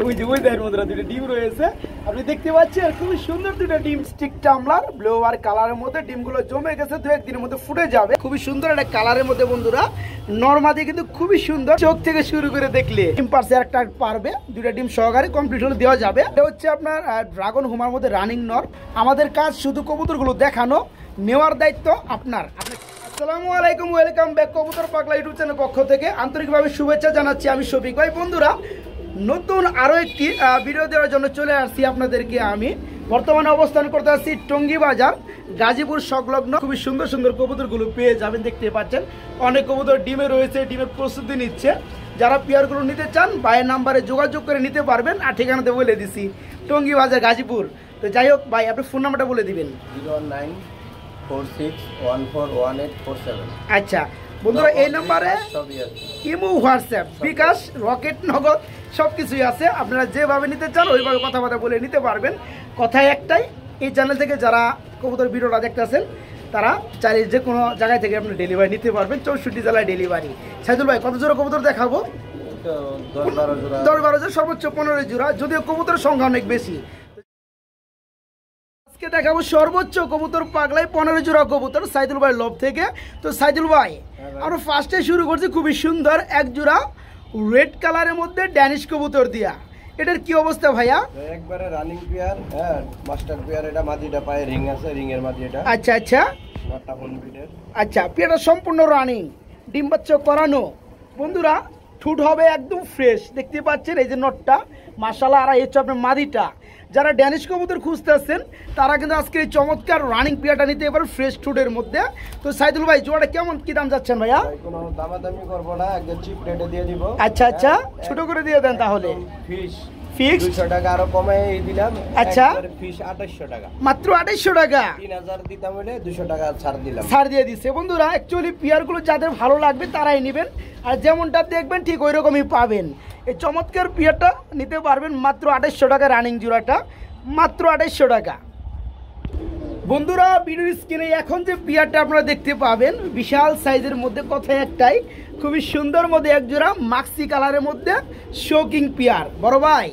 ওই যে ওই দেখেন বন্ধুরা দুটো ডিম রয়েছে আপনি দেখতে পাচ্ছেন আর খুবই সুন্দর দুটো ডিম স্টিক টামলার ব্লু আর কালারের মধ্যে ডিমগুলো জমে গেছে দু একদিনের মধ্যে ফুটে যাবে খুবই সুন্দর একটা কালারের মধ্যে বন্ধুরা নরমাদি কিন্তু খুবই সুন্দর চোখ থেকে শুরু করে দেখলে ডিম পারছে একটা পারবে দুটো ডিম সহকারে কমপ্লিট হলে দেওয়া যাবে এটা হচ্ছে আপনার ড্রাগন হোমার মধ্যে রানিং নর আমাদের কাজ শুধু কবুতরগুলো দেখানো নেওয়ার দায়িত্ব আপনার আসসালামু আলাইকুম ওয়েলকাম ব্যাক কবুতর পাগলা ইউটিউব চ্যানেল পক্ষ থেকে আন্তরিকভাবে শুভেচ্ছা জানাচ্ছি আমি শফিক ভাই বন্ধুরা নতুন আরো একটি ভিডিও দেওয়ার জন্য চলে আসছি আপনাদেরকে আমি বর্তমানে অবস্থান করতে আসছি টঙ্গী বাজার গাজীপুর সংলগ্ন খুবই সুন্দর সুন্দর কবুতরগুলো পেয়ে যাবেন দেখতে পাচ্ছেন অনেক কবুতর ডিমে রয়েছে ডিমের প্রস্তুতি নিচ্ছে যারা পেয়ারগুলো নিতে চান ভাইয়ের নাম্বারে যোগাযোগ করে নিতে পারবেন আর ঠিকানাতে বলে দিছি টঙ্গী বাজার গাজীপুর তো যাই হোক ভাই আপনি ফোন নাম্বারটা বলে দিবেন 09461418447 আচ্ছা বন্ধুরা এই নাম্বারে ইমো হোয়াটসঅ্যাপ বিকাশ রকেট নগদ সব কিছুই আছে আপনারা যেভাবে নিতে চান ওইভাবে কথাবার্তা বলে নিতে পারবেন কথা একটাই এই চ্যানেল থেকে যারা কবুতর ভিডিওটা দেখতেছেন তারা চাইলে যে কোনো জায়গায় থেকে আপনি ডেলিভারি নিতে পারবেন 64 জেলায় ডেলিভারি সাইদুল ভাই কত জোড়া কবুতর দেখাবো 10-12 জোড়া সর্বোচ্চ 15 জোড়া যদিও কবুতরের সংখ্যা অনেক বেশি আজকে দেখাবো সর্বোচ্চ কবুতর পাগলাই 15 জোড়া কবুতর সাইদুল ভাই লব থেকে তো সাইদুল ভাই আমরা ফার্স্টে শুরু করছি খুবই সুন্দর এক জোড়া রেড কালারের মধ্যে ড্যানিশ কবুতর দিয়া এটার কি অবস্থা ভাইয়া একবারে রানিং পেয়ার হ্যাঁ মাস্টার পেয়ার এটা মাদিটা পায়ে রিং আছে রিং এর মাদি এটা আচ্ছা আচ্ছা নটটা কমপ্লিটেড আচ্ছা পেয়ারটা সম্পূর্ণ রানিং ডিম বাচ্চা করানো বন্ধুরা ঠুট হবে একদম ফ্রেশ দেখতে পাচ্ছেন এই যে নটটা মাশাআল্লাহ আর এই হচ্ছে আপনার মাদিটা যারা ড্যানিশ কবুতর খুঁজতেছেন তারা কিন্তু আজকে এই চমৎকার রানিং পেয়ারটা নিতে এবার ফ্রেশ ঠুটের মধ্যে তো সাইদুল ভাই জোড়াটা কেমন কি দাম যাচ্ছেন ভাইয়া কোনো দামাদামি করব না একদম চিপ রেটে দিয়ে দিব আচ্ছা আচ্ছা ছোট করে দিয়ে দেন তাহলে ফিশ ফিক্স 200 টাকা আরো কমাই দিলাম আচ্ছা ফিশ 2800 টাকা মাত্র 2800 টাকা 3000 দিতাম হলে 200 টাকা ছাড় দিলাম ছাড় দিয়ে দিচ্ছে বন্ধুরা অ্যাকচুয়ালি পেয়ারগুলো যাদের ভালো লাগবে তারাই নেবেন আর যেমনটা দেখবেন ঠিক ওই রকমই পাবেন এই চমৎকার পেয়ারটা নিতে পারবেন মাত্র 2800 টাকা রানিং জোড়াটা মাত্র 2800 টাকা বন্ধুরা ভিডিওর স্ক্রিনে এখন যে পেয়ারটা আপনারা দেখতে পাবেন বিশাল সাইজের মধ্যে কথা একটাই খুবই সুন্দর মধ্যে এক জোড়া মাক্সি কালারের মধ্যে শোকিং পেয়ার বড় ভাই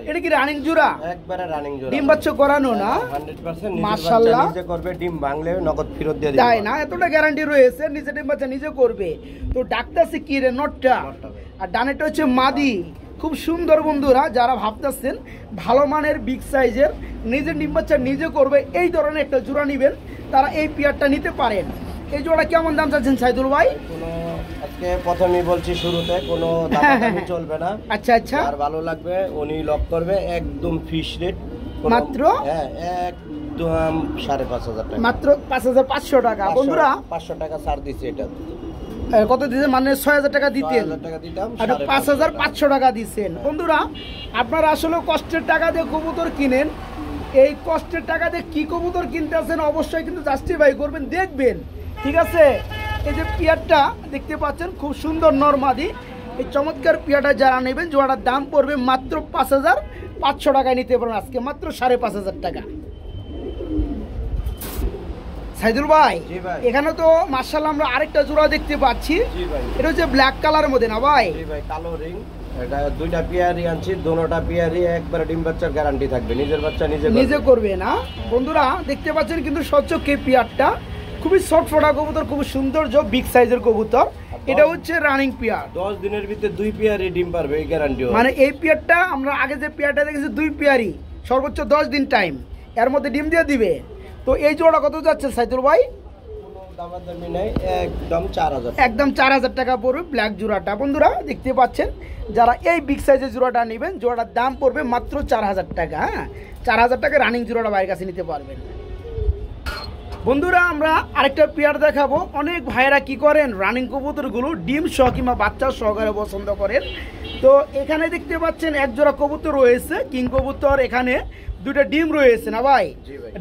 এটা কি রানিং জোড়া একবারে রানিং জোড়া ডিম বাচ্চা করানো না 100% মাশাআল্লাহ নিজে করবে ডিম ভাঙলে নগদ ফেরত দিয়ে দিবে তাই না এতটা গ্যারান্টি রয়েছে নিজে ডিম বাচ্চা নিজে করবে তো ডাক্তারছে কি রে নটটা আর ডানেটা হচ্ছে মাদি খুব সুন্দর বন্ধুরা যারা ভাবতেছেন ভালো মানের বিগ সাইজের নিজের ডিম বাচ্চা নিজে করবে এই ধরনের একটা জোড়া নেবেন তারা এই পেয়ারটা নিতে পারেন এই জোড়া কেমন দাম চাচ্ছেন সাইদুল ভাই আজকে প্রথমেই বলছি শুরুতে কোনো দামাদামি চলবে না আচ্ছা আচ্ছা আর ভালো লাগবে উনি লক করবে একদম ফিশ রেট মাত্র হ্যাঁ একদম 5500 টাকা মাত্র 5500 টাকা বন্ধুরা 500 টাকা ছাড় দিছি এটা কত দিয়েছেন মানে 6000 টাকা দিতেন আর 5500 টাকা দিচ্ছেন বন্ধুরা আপনারা আসলে কষ্টের টাকা দিয়ে কবুতর কিনেন এই কষ্টের টাকা দিয়ে কি কবুতর কিনতে আসেন অবশ্যই কিন্তু জাস্টিফাই করবেন দেখবেন ঠিক আছে এই যে পেয়ারটা দেখতে পাচ্ছেন খুব সুন্দর নরমাদি এই চমৎকার পেয়ারটা যারা নেবেন জোড়াটার দাম পড়বে মাত্র 5500 টাকায় নিতে পারবেন আজকে মাত্র 5500 টাকা সাইদুল ভাই এখানে তো মাশাআল্লাহ আমরা আরেকটা জোড়া দেখতে পাচ্ছি এটা হচ্ছে ব্ল্যাক কালারের মধ্যে না ভাই কালো রিং এটা দুইটা পেয়ারই আনছি দুটোটা পেয়ারই একবার ডিম বাচ্চার গ্যারান্টি থাকবে নিজের বাচ্চা নিজে করবে না বন্ধুরা দেখতে পাচ্ছেন কিন্তু স্বচ্ছকে পেয়ারটা খুবই শর্ট ফোটা কবুতর খুব সুন্দর বিগ সাইজের কবুতর এটা হচ্ছে রানিং পেয়ার 10 দিনের ভিতরে দুই পেয়ারই ডিম পারবে এই গ্যারান্টি মানে এই পেয়ারটা আমরা আগে যে পেয়ারটা দেখেছি দুই পেয়ারই সর্বোচ্চ 10 দিন টাইম এর মধ্যে ডিম দিয়ে দিবে তো এই জোড়া কত যাচ্ছে সাইদুল ভাই একদম 4000 টাকা পড়বে ব্ল্যাক জোড়াটা বন্ধুরা দেখতে পাচ্ছেন যারা এই বিগ সাইজের জোড়াটা নেবেন জোড়াটার দাম পড়বে মাত্র 4000 টাকা হ্যাঁ 4000 টাকা রানিং জোড়াটা বাইরের কাছে নিতে পারবেন বন্ধুরা আমরা আরেকটা পেয়ার দেখাবো অনেক ভাইয়েরা কি করেন রানিং কবুতরগুলো ডিম সহ কিংবা বাচ্চা সহকারে পছন্দ করেন তো এখানে দেখতে পাচ্ছেন এক জোড়া কবুতর রয়েছে কিং কবুতর এখানে দুটো ডিম রয়েছে না ভাই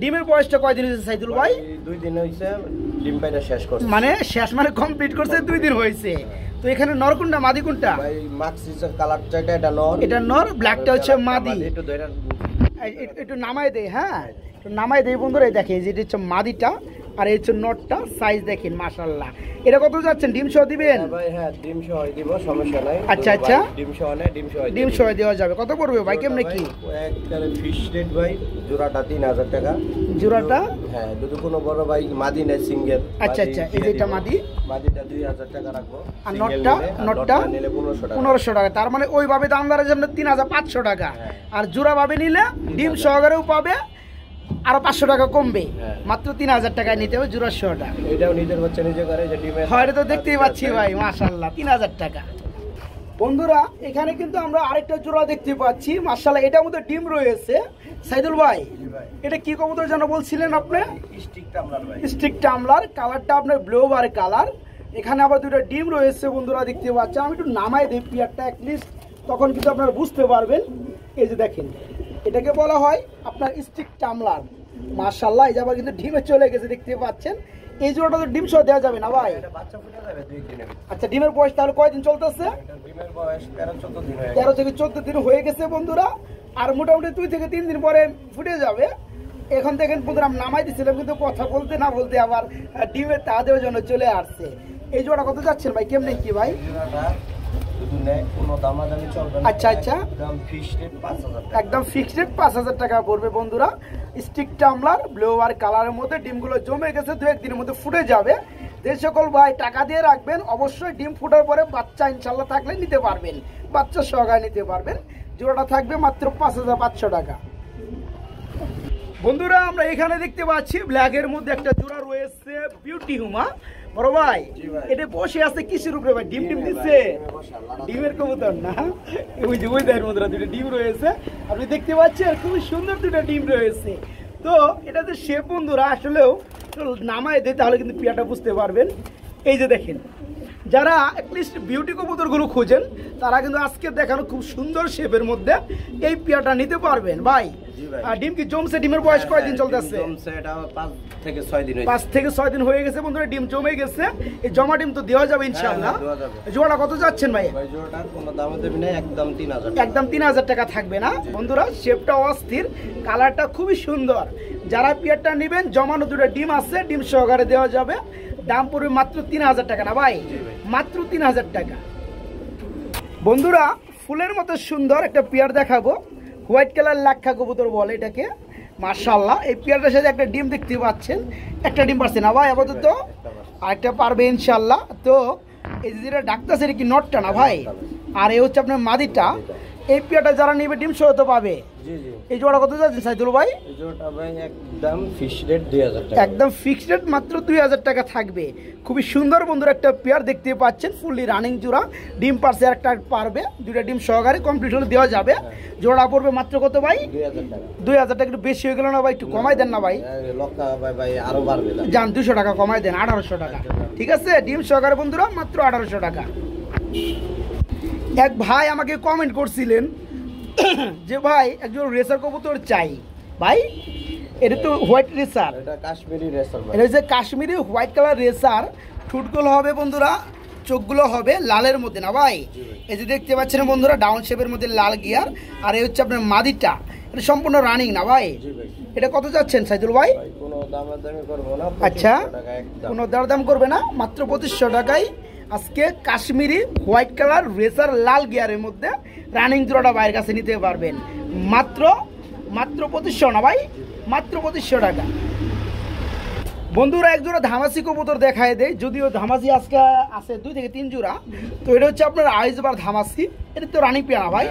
ডিমের বয়সটা কয়দিন হয়েছে সাইদুল ভাই 2 দিন হয়েছে ডিম পাইটা শেষ করছে মানে শেষ মানে কমপ্লিট করছে 2 দিন হয়েছে তো এখানে নর কোনটা মাদি কোনটা ভাই মাক্সিসের কালার চাইটা এটা নর ব্ল্যাকটা হচ্ছে মাদি একটু নামাই দেই হ্যাঁ একটু নামাই দেই বন্ধুরা দেখে এই যে এটা হচ্ছে মাদিটা আর এই হচ্ছে নটটা, সাইজ দেখেন মাশাআল্লাহ। এটা কত যাচ্ছেন? ডিম সহ দিবেন? ভাই হ্যাঁ, ডিম সহ দিব, সমস্যা নাই। আচ্ছা আচ্ছা, ডিম সহ নেই, ডিম সহ দেওয়া যাবে। কত পড়বে ভাই, কেমনে কি? একবারে ফিক্স রেট ভাই, জোড়াটা 3000 টাকা জোড়াটা। হ্যাঁ, যদি কোনো বড় ভাই মাদি নেয় সিঙ্গেল। আচ্ছা আচ্ছা, এই যে এটা মাদিটা 2000 টাকা রাখবো। আর নটটা নিলে 1500 টাকা। 1500 টাকা। তার মানে ওইভাবে দাম দরের জন্য 3500 টাকা। আর জোড়া ভাবে নিলে ডিম সহকারেও পাবে, আরো 500 টাকা কমবে। মাত্র 3000 টাকায় নিতে হবে জোড়া সহটা। এটাও নিজের বাচ্চা নিজে করে, যে ডিমে হয় তো দেখতেই পাচ্ছি ভাই মাশাআল্লাহ, 3000 টাকা। বন্ধুরা এখানে কিন্তু আমরা আরেকটা জোড়া দেখতে পাচ্ছি মাশাআল্লাহ, এটার মধ্যে ডিম রয়েছে। সাইদুল ভাই এটা কি কবুতর যেন বলছিলেন আপনি? স্টিক টামলার ভাই। স্টিক টামলার, কালারটা আপনার ব্লু বার কালার। এখানে আবার দুটো ডিম রয়েছে বন্ধুরা দেখতে পাচ্ছেন। আমি একটু নামাই দিই পিয়ারটা অ্যাটলিস্ট, তখন কিন্তু আপনারা বুঝতে পারবেন। এই যে দেখেন, এটাকে বলা হয় আপনার স্টিক টামলার মাশাআল্লাহ। এই যে আবার কিন্তু ডিমে চলে গেছে দেখতে পাচ্ছেন। এই জোড়াটা তো ডিম সহ দেওয়া যাবে না ভাই? এটা বাচ্চা ফুটে যাবে 2 দিনে। আচ্ছা, ডিমের বয়স তাহলে কয়দিন চলতেছে? ডিমের বয়স 13-14 দিন হয়ে গেছে। 13 থেকে 14 দিন হয়ে গেছে বন্ধুরা। আর মোটামুটি 2 থেকে 3 দিন পরে ফুটে যাবে। এখন দেখেন বন্ধুরা আমি নামাই দিচ্ছিলাম, কিন্তু কথা বলতে না বলতে আবার ডিমের তা দেওয়ার জন্য চলে আসছে। এই জোড়া কত যাচ্ছেন ভাই, কেমনে কি ভাই? আচ্ছা আচ্ছা, একদম ফিক্সড রেট 5000 টাকা পড়বে বন্ধুরা। স্টিক টামলার ব্লু আর কালারের মধ্যে ডিমগুলো জমে গেছে, 2-1 দিনের মধ্যে ফুটে যাবে। যে সকল ভাই টাকা দিয়ে রাখবেন অবশ্যই ডিম ফুটার পরে বাচ্চা ইনশাল্লাহ থাকলে নিতে পারবেন, বাচ্চা সহকারে নিতে পারবেন। জোড়াটা থাকবে মাত্র 5500 টাকা। বন্ধুরা আমরা এখানে দেখতে পাচ্ছি ব্ল্যাকের মধ্যে একটা জোড়া রয়েছে বিউটি হুমা। বড় ভাই এটা বসে আছে কিসের উপরে ভাই? ডিম দিচ্ছে? ডিমের কবুতর না, ওই যে ওই দেহের মধ্যে দুটো ডিম রয়েছে আপনি দেখতে পাচ্ছেন, খুবই সুন্দর দুটো ডিম রয়েছে। তো এটা যে শেপ বন্ধুরা আসলেও নামায় দেয় তাহলে কিন্তু পিয়াটা বুঝতে পারবেন। এই যে দেখেন, যারা অ্যাটলিস্ট বিউটি কবুতরগুলো খোঁজেন তারা কিন্তু আজকে দেখানো খুব সুন্দর শেপের মধ্যে এই পিয়াটা নিতে পারবেন ভাই। আর ডিম কি জমছে? ডিমের বয়স কয়দিন চলতেছে? 5 থেকে 6 দিন। 5 থেকে 6 দিন হয়ে গেছে বন্ধুরা, ডিম জমে গেছে। এই জমা ডিম তো দেওয়া যাবে ইনশাআল্লাহ। জোড়া কত যাচ্ছেন ভাই? জোড়াটার কোনো দাম দেবে না, একদম 3000। একদম 3000 টাকা থাকবে না বন্ধুরা। শেপটা অস্থির, কালারটা খুবই সুন্দর। যারা পিয়ারটা নেবেন জমানো দুটো ডিম আছে, ডিম সহকারে দেওয়া যাবে। দাম পড়বে মাত্র 3000 টাকা না ভাই? মাত্র 3000 টাকা। বন্ধুরা ফুলের মতো সুন্দর একটা পেয়ার দেখাবো, হোয়াইট কালার লাক্ষা কবুতর বলে এটাকে মাশাআল্লাহ। এই পেয়ারটার সাথে একটা ডিম দেখতে পাচ্ছেন, একটা ডিম পারছে না ভাই আপাতত, আরেকটা পারবে ইনশাআল্লাহ। তো এই যেটা ডাকতেছে এটা কি নটটা না ভাই? আর এই হচ্ছে আপনার মাদিটা। এই পেয়ারটা যারা নেবে ডিম সহ তো পাবে। এই জোড়া কত যাচ্ছে সাইদুল ভাই? জোড়াটা ভাই একদম ফিক্সড রেট 2000 টাকা। একদম ফিক্সড রেট মাত্র 2000 টাকা থাকবে। খুবই সুন্দর বন্ধুরা একটা পেয়ার দেখতে পাচ্ছেন, ফুললি রানিং জোড়া। ডিম পারছে একটা পারবে, দুইটা ডিম সহকারে কমপ্লিট হলে দেওয়া যাবে। জোড়া পড়বে মাত্র কত ভাই? 2000 টাকা। 2000 টাকা একটু বেশি হয়ে গেল না ভাই? একটু কমাই দেন না ভাই? লক্কা ভাই আরো বাড়বে না, যান 200 টাকা কমাই দেন, 1800 টাকা। ঠিক আছে, ডিম সহকারে বন্ধুরা মাত্র 1800 টাকা। এক ভাই আমাকে কমেন্ট করছিলেন যে ভাই একজন রেসার কবুতর চাই। ভাই এটা তো হোয়াইট রেসার, এটা কাশ্মীরি রেসার ভাই। এটা হচ্ছে কাশ্মীরি হোয়াইট কালার রেসার। ঠোঁটগুলো হবে বন্ধুরা, চোখগুলো হবে লালের মধ্যে না ভাই? এই যে দেখতে পাচ্ছেন বন্ধুরা ডাউন শেপের মধ্যে লাল গিয়ার। আর এই হচ্ছে আপনার মাদিটা, এটা সম্পূর্ণ রানিং না ভাই? এটা কত যাচ্ছেন সাইদুল ভাই? কোনো দামাদামি করব না। আচ্ছা, কোনো দরদাম করবে না, মাত্র 2500 টাকায় আজকে কাশ্মীরি হোয়াইট কালার রেসার লাল গিয়ারের মধ্যে রানিং জোড়াটা ভাইয়ের কাছে নিতে পারবেন। মাত্র 2500 না ভাই? মাত্র 2500 টাকা। বন্ধুরা এক জোড়া ধামাসি কবুতর দেখায় দেয়, যদিও ধামাসি আজকে আছে 2 থেকে 3 জোড়া। তো এটা হচ্ছে আপনার আইজবার ধামাসি। এটা তো রানিং পেয়ার না ভাই?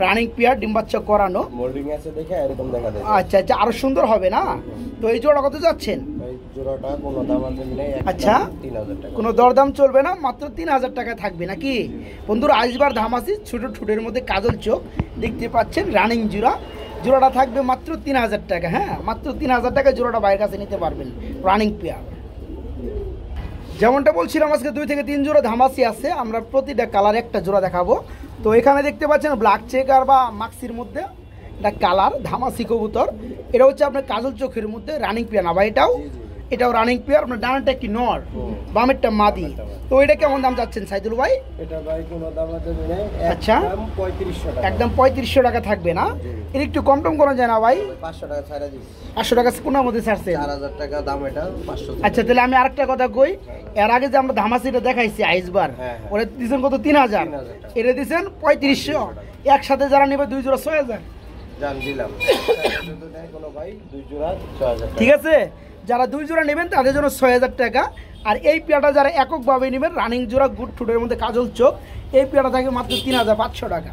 রানিং পেয়ার, ডিম বাচ্চা করানো। মোল্ডিং আছে দেখে এরকম দেখা যায়। আচ্ছা আচ্ছা, আরো সুন্দর হবে না? তো এই জোড়া কত যাচ্ছেন? এই জোড়াটা কোনো দামাদামি নেই, আচ্ছা 3000 টাকা। কোনো দরদাম চলবে না, মাত্র 3000 টাকা থাকবে নাকি বন্ধুরা? আইজবার ধামাসি, ছোট ঠোঁটের মধ্যে কাজল চোখ দেখতে পাচ্ছেন, রানিং জোড়া। জোড়াটা থাকবে মাত্র 3000 টাকা। হ্যাঁ, মাত্র 3000 টাকা জোড়াটা বাইরের কাছে নিতে পারবেন, রানিং পেয়ার। যেমনটা বলছিলাম আজকে 2 থেকে 3 জোড়া ধামাসি আছে, আমরা প্রতিটা কালার একটা জোড়া দেখাবো। তো এখানে দেখতে পাচ্ছেন ব্ল্যাক চেকার বা মাক্সির মধ্যে এটা কালার ধামাসি কবুতর। এটা হচ্ছে আপনার কাজল চোখের মধ্যে রানিং পেয়ার না ভাই? এটাও রানিং পেয়ার। আপনার ডানাটা একটি নর, বামেরটা মাদি। তো এটা কেমন দাম যাচ্ছেন সাইদুল ভাই? এটা ভাই কোনো দামাদামি নেই, আচ্ছা, একদম 3500 টাকা। একদম 3500 টাকা থাকবে না? এর একটু কম টম করা যায় না ভাই? 500 টাকা ছাড়া দিচ্ছি। 500 টাকা কোনার মধ্যে ছাড়ছে? 4000 টাকা দাম এটা, 500। আচ্ছা তাহলে আমি আরেকটা কথা কই, এর আগে যে আমরা ধামাসিটা দেখাইছি আইসবার, ওরা দিয়েছেন কত? 3000। এটা দিয়েছেন 3500। একসাথে যারা নেবে 2 জোড়া 6000। জান দিলাম। যদি দেয় কোনো ভাই 2 জোড়া 6000 ঠিক আছে, যারা 2 জোড়া নেবেন তাদের জন্য 6000 টাকা। আর এই পেয়ারটা যারা এককভাবে নেবেন, রানিং জোড়া গুড ঠোঁটের মধ্যে কাজল চোখ, এই পেয়ারটা থাকে মাত্র 3500 টাকা।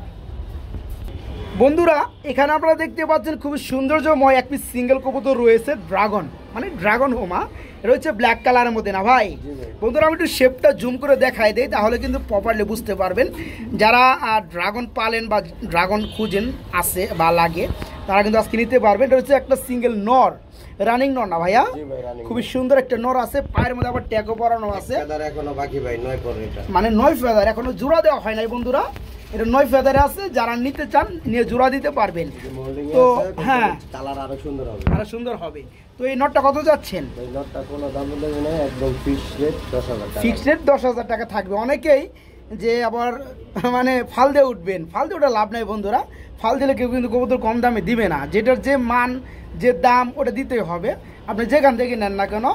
বন্ধুরা এখানে আপনারা দেখতে পাচ্ছেন খুবই সৌন্দর্যময় এক পিস সিঙ্গেল কবুতর রয়েছে, ড্রাগন, মানে ড্রাগন হোমা। এটা হচ্ছে ব্ল্যাক কালারের মধ্যে না ভাই? বন্ধুরা আমি একটু শেপটা জুম করে দেখাই দেই, তাহলে কিন্তু প্রপারলি বুঝতে পারবেন। যারা ড্রাগন পালেন বা ড্রাগন খুঁজেন আসে বা লাগে, তারা কিন্তু আজকে নিতে পারবেন। এটা হচ্ছে একটা সিঙ্গেল নর, রানিং নর না ভাইয়া? খুবই সুন্দর একটা নর আছে, পায়ের মধ্যে আবার ট্যাগও পরানো আছে। এখনো বাকি ভাই 9 পরে, এটা মানে 9 ফেদার, এখনো জোড়া দেওয়া হয় নাই বন্ধুরা। এটা 9 ফেদারে আছে, যারা নিতে চান নিয়ে জোড়া দিতে পারবেন। তো হ্যাঁ, কালার আরো সুন্দর হবে, আরো সুন্দর হবে। তো এই নটটা কত যাচ্ছেন? এই নটটা কোনো দাম দেবে না, একদম ফিক্সড রেট 10000 টাকা। ফিক্সড রেট 10000 টাকা থাকবে। অনেকেই যে আবার মানে ফাল দিয়ে উঠবেন, ফাল দিয়ে ওটা লাভ নাই বন্ধুরা। ফাল দিলে কেউ কিন্তু কবুতর কম দামে দিবে না, যেটার যে মান যে দাম ওটা দিতেই হবে, আপনি যেখান থেকে নেন না কেন।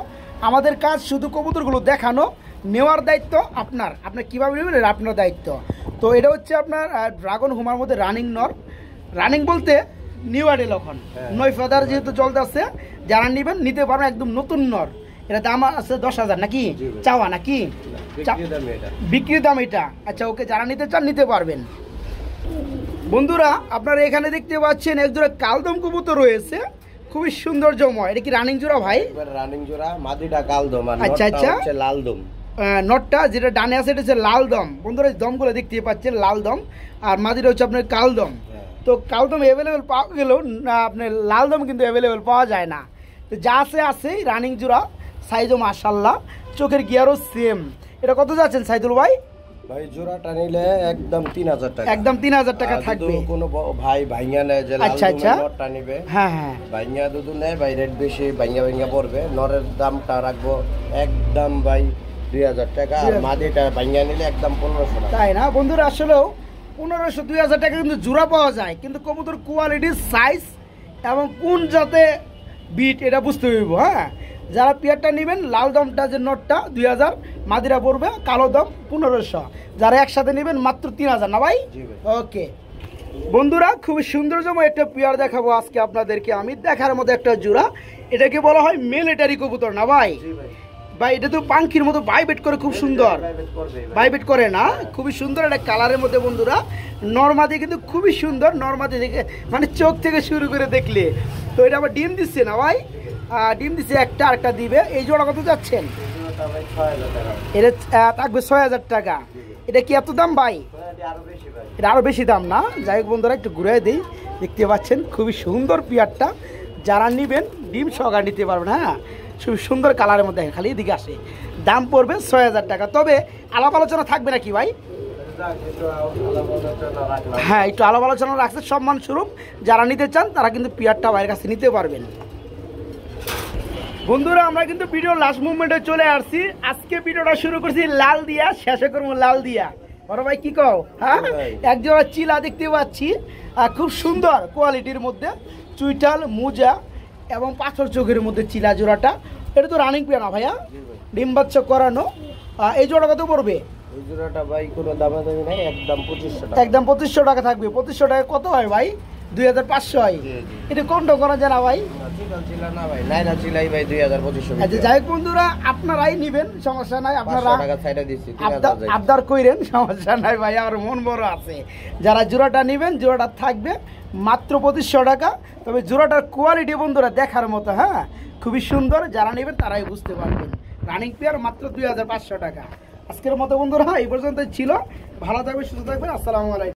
আমাদের কাজ শুধু কবুতরগুলো দেখানো, নেওয়ার দায়িত্ব আপনার, আপনি কীভাবে নেবেন এটা আপনার দায়িত্ব। তো এটা হচ্ছে আপনার ড্রাগন হোমার মধ্যে রানিং নর, রানিং বলতে নিউ আইডেল এখন 9 ফেদার যেহেতু চলতে আসছে, যারা নেবেন নিতে পারবেন, একদম নতুন নর। এটা দাম আছে 10000 নাকি চাওয়া নাকি? বিক্রির দাম এটা। আচ্ছা ওকে, যারা নিতে চান নিতে পারবেন। বন্ধুরা আপনারা এখানে দেখতে পাচ্ছেন এক জোড়া কালদম কবুতর রয়েছে, খুবই সৌন্দর্যময়। এটা কি রানিং জোড়া ভাই? রানিং জোড়া, মাদিটা কালদম আর আচ্ছা নটটা হচ্ছে লাল দম। নটটা যেটা ডানে আছে এটা হচ্ছে লাল দম। বন্ধুরা দমগুলো দেখতে পাচ্ছেন লাল দম, আর মাদিটা হচ্ছে আপনার কালদম। তো কালদম অ্যাভেলেবেল পাওয়া গেলেও আপনার লাল দম কিন্তু অ্যাভেলেবেল পাওয়া যায় না। তো যা আছে রানিং জোড়া, সাইজও মাশাআল্লাহ, চোখের গিয়ারও সেম। এটা কত যাচ্ছেন সাইদুল ভাই? ভাই জোড়াটা নিলে একদম 3000 টাকা, একদম 3000 টাকা থাকবে। কোনো ভাই ভাইঙ্গা নেয় যে লাল নটটা নেবে, হ্যাঁ হ্যাঁ, ভাইঙ্গা দুধু নেয় ভাই, রেট বেশি, ভাইঙ্গা পড়বে। নরের দামটা রাখবো একদম ভাই 2000 টাকা, আর মাদিটা ভাইঙ্গা নিলে একদম 1500 টাকা। তাই না বন্ধুরা? আসলেও 1500 2000 টাকা কিন্তু জোড়া পাওয়া যায়, কিন্তু কবুতর কোয়ালিটি, সাইজ এবং কোন জাতে বিট এটা বুঝতে হইব। হ্যাঁ, যারা পেয়ারটা নেবেন, লাল দমটা যে নটটা 2000, মাদিরা পড়বে কালো দম 1500। যারা একসাথে নেবেন মাত্র 3000 না ভাই? ওকে বন্ধুরা, খুবই সৌন্দর্যময় একটা পেয়ার দেখাবো আজকে আপনাদেরকে আমি, দেখার মতো একটা জোড়া। এটাকে বলা হয় মিলিটারি কবুতর না ভাই? ভাই এটা তো পাঙ্খির মতো বাইবেট করে, খুব সুন্দর বাইবেট করে না? খুবই সুন্দর একটা কালারের মধ্যে বন্ধুরা। নরমাদি কিন্তু খুবই সুন্দর, নরমাদি দেখে মানে চোখ থেকে শুরু করে দেখলে। তো এটা আবার ডিম দিচ্ছে না ভাই? ডিম দিচ্ছে একটা, আরেকটা দিবে। এই জোড়া কত যাচ্ছেন? এটা থাকবে 6000 টাকা। এটা কি এত দাম ভাই? এটা আরো বেশি দাম না? যাই হোক বন্ধুরা, একটু ঘুরে দিই। দেখতে পাচ্ছেন খুবই সুন্দর পেয়ারটা, যারা নিবেন ডিম সহকারে নিতে পারবেন। হ্যাঁ, খুব সুন্দর কালারের মধ্যে, খালি এদিকে আসে। দাম পড়বে 6000 টাকা। তবে আলাপ আলোচনা থাকবে নাকি ভাই? হ্যাঁ, একটু আলাপ আলোচনা রাখছে সম্মান স্বরূপ। যারা নিতে চান তারা কিন্তু পেয়ারটা ভাইয়ের কাছে নিতে পারবেন। বন্ধুরা আমরা কিন্তু ভিডিও লাস্ট মুভমেন্টে চলে আসছি। আজকে ভিডিওটা শুরু করছি লাল দিয়া, শেষে করবো লাল দিয়া। বড় ভাই কি কও? হ্যাঁ, একজোড়া চিলা দেখতে পাচ্ছি, খুব সুন্দর কোয়ালিটির মধ্যে, চুইটাল মুজা এবং পাথর চোখের মধ্যে চিলা জোড়াটা। এটা তো রানিং পেয়ার না ভাইয়া? ডিম বাচ্চা করানো। এই জোড়া কত পড়বে? এই জোড়াটা ভাই কোনো দামাদামি নাই, একদম 2500 টাকা। একদম 2500 টাকা থাকবে। 2500 টাকা কত হয় ভাই? 2500 হয়। এটা কোনটা করা যায় না ভাই? না ভাই, নাইরা চিলাই ভাই 2500। আচ্ছা যাই হোক বন্ধুরা, আপনারাই নিবেন, সমস্যা নাই। আপনারা আবদার কইরেন, সমস্যা নাই ভাই, আমার মন বড় আছে। যারা জোড়াটা নেবেন, জোড়াটা থাকবে মাত্র 2500 টাকা। তবে জোড়াটার কোয়ালিটি বন্ধুরা দেখার মতো। হ্যাঁ, খুবই সুন্দর, যারা নেবেন তারাই বুঝতে পারবেন। রানিং পেয়ার মাত্র 2500 টাকা। আজকের মতো বন্ধুরা এই পর্যন্তই ছিল। ভালো থাকবে, সুস্থ থাকবেন। আসসালামু আলাইকুম।